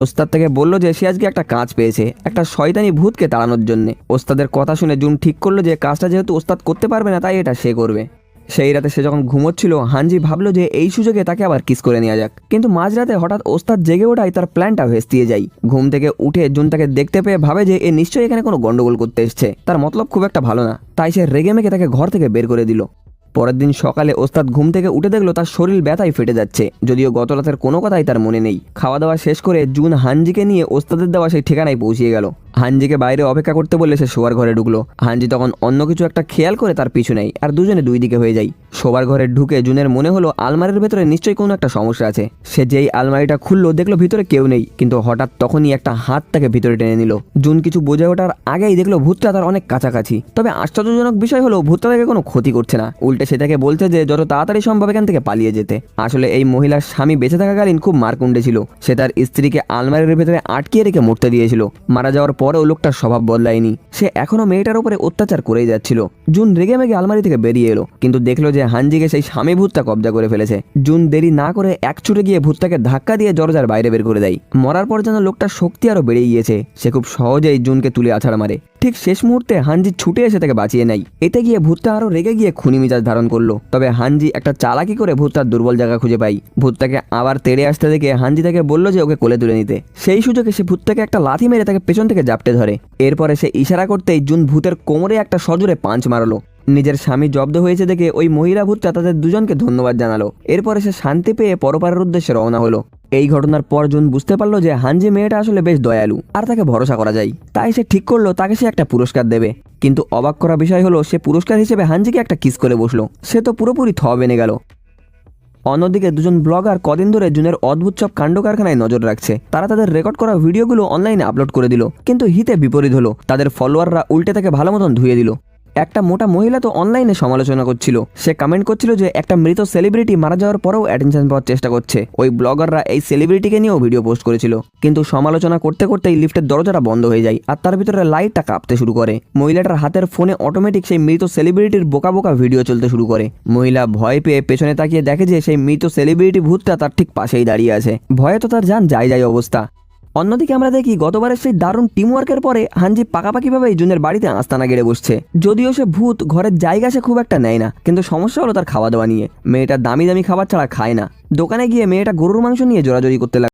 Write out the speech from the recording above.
ওস্তাদ থেকে বলল যে সে আজকে একটা কাজ পেয়েছে একটা শয়তানি ভূতকে তাড়ানোর জন্য। ওস্তাদের কথা শুনে জুন ঠিক করলো যে কাজটা যেহেতু ওস্তাদ করতে পারবে না তাই এটা সে করবে। সেই রাতে সে যখন ঘুমোচ্ছিল হানজি ভাবলো যে এই সুযোগে তাকে আবার কিস করে নেওয়া যাক, কিন্তু মাঝরাতে হঠাৎ ওস্তাদ জেগে ওঠায় তার প্ল্যানটা ভেস্তিয়ে যায়। ঘুম থেকে উঠে জুন তাকে দেখতে পেয়ে ভাবে যে এ নিশ্চয়ই এখানে কোনো গন্ডগোল করতে এসছে, তার মতলব খুব একটা ভালো না, তাই সে রেগে মেগে তাকে ঘর থেকে বের করে দিল। পরের দিন সকালে ওস্তাদ ঘুম থেকে উঠে দেখলো তার শরীর ব্যথায় ফেটে যাচ্ছে, যদিও গত রাতের কোনো কথাই তার মনে নেই। খাওয়া দাওয়া শেষ করে জুন হানজিকে নিয়ে ওস্তাদের দেওয়া সেই ঠিকানায় পৌঁছিয়ে গেল। হানজিকে বাইরে অপেক্ষা করতে বললে সে শোয়ার ঘরে ঢুকলো। হানজি তখন অন্য কিছু একটা খেয়াল করে তার পিছু নেয় আর দুজনে দুই দিকে হয়ে যায়। শোবার ঘরে ঢুকে জুনের মনে হলো আলমারির ভেতরে নিশ্চয়ই কোনো একটা সমস্যা আছে। সে যেই আলমারিটা খুললো দেখলো ভিতরে কেউ নেই, কিন্তু হঠাৎ তখনই একটা হাত তাকে ভিতরে টেনে নিল। জুন কিছু বোঝে ওঠার আগেই দেখলো ভূতটা তার অনেক কাছাকাছি। তবে আশ্চর্যজনক বিষয় হলো ভূতটা তাকে কোনো ক্ষতি করছে না, উল্টে সে তাকে বলছে যে যত তাড়াতাড়ি সম্ভব এখান থেকে পালিয়ে যেতে। আসলে এই মহিলার স্বামী বেঁচে থাকাকালীন খুব মারকুণ্ডে ছিল, সে তার স্ত্রীকে আলমারির ভেতরে আটকিয়ে রেখে মরতে দিয়েছিল। মারা যাওয়ার পরেও লোকটার স্বভাব বদলায়নি, সে এখনো মেয়েটার উপরে অত্যাচার করেই যাচ্ছিল। জুন রেগে মেগে আলমারি থেকে বেরিয়ে এলো, কিন্তু দেখলো যে হানজিকে সেই স্বামী ভূতটা কবজা করে ফেলেছে। জুন দেরি না করে এক ছুটে গিয়ে ভূতটাকে ধাক্কা দিয়ে দরজার বাইরে বের করে দেয়। মরার পর যেন লোকটার শক্তি আরো বেড়ে গিয়েছে, সে খুব সহজেই জুনকে তুলে আছাড় মারে। ঠিক শেষ মুহূর্তে হানজি ছুটে এসে তাকে বাঁচিয়ে নেয়। এতে গিয়ে ভূতটা আরো রেগে গিয়ে খুনি মিজাজ ধারণ করলো। তবে হানজি একটা চালাকি করে ভূতটার দুর্বল জায়গা খুঁজে পাই। ভূতটাকে আবার তেড়ে আসতে দেখে হানজি তাকে বলল যে ওকে কোলে তুলে নিতে। সেই সুযোগে সে ভূতটাকে একটা লাথি মেরে তাকে পেছন থেকে জাপটে ধরে। এরপরে সে ইশারা করতেই জুন ভূতের কোমরে একটা সজোরে পাঞ্চ মারলো। নিজের স্বামী জব্দ হয়েছে দেখে ওই মহিলা ভূতটা তাদের দুজনকে ধন্যবাদ জানালো। এরপরে সে শান্তি পেয়ে পরপারের উদ্দেশ্যে রওনা হলো। এই ঘটনার পর জুন বুঝতে পারলো যে হানজি মেয়েটা আসলে বেশ দয়ালু আর তাকে ভরসা করা যায়, তাই সে ঠিক করলো তাকে সে একটা পুরস্কার দেবে। কিন্তু অবাক করা বিষয় হলো সে পুরস্কার হিসেবে হানজিকে একটা কিস করে বসলো। সে তো পুরোপুরি থ বেনে গেল। অন্যদিকে দুজন ব্লগার কদিন ধরে জুনের অদ্ভুত সব কাণ্ড কারখানায় নজর রাখছে। তারা তাদের রেকর্ড করা ভিডিওগুলো অনলাইনে আপলোড করে দিল, কিন্তু হিতে বিপরীত হলো, তাদের ফলোয়াররা উল্টে তাকে ভালো মতন ধুয়ে দিল। একটা মোটা মহিলা তো অনলাইনে সমালোচনা করছিল। সে কমেন্ট করছিল যে একটা মৃত সেলিব্রিটি মারা যাওয়ার পরেও অ্যাটেনশন পাওয়ার চেষ্টা করছে। ওই ব্লগাররা এই সেলিব্রিটিকে নিয়েও ভিডিও পোস্ট করেছিল, কিন্তু সমালোচনা করতে করতেই লিফটের দরজাটা বন্ধ হয়ে যায় আর তার ভিতরে লাইটটা কাঁপতে শুরু করে। মহিলাটার হাতের ফোনে অটোমেটিক সেই মৃত সেলিব্রিটির বোকা বোকা ভিডিও চলতে শুরু করে। মহিলা ভয় পেয়ে পেছনে তাকিয়ে দেখে যে সেই মৃত সেলিব্রিটি ভূতটা তার ঠিক পাশেই দাঁড়িয়ে আছে। ভয়ে তো তার জান যায় অবস্থা। অন্যদিকে আমরা দেখি গতবারের সেই দারুণ টিমওয়ার্কের পরে হানজি পাকাপাকিভাবে জুনের বাড়িতে আস্তানা গেড়ে বসছে। যদিও সে ভূত ঘরের জায়গা সে খুব একটা নেয় না, কিন্তু সমস্যা হলো তার খাওয়া দাওয়া নিয়ে। মেয়েটা দামি দামি খাবার ছাড়া খায় না। দোকানে গিয়ে মেয়েটা গরুর মাংস নিয়ে জোরাজোরি করতে লাগে।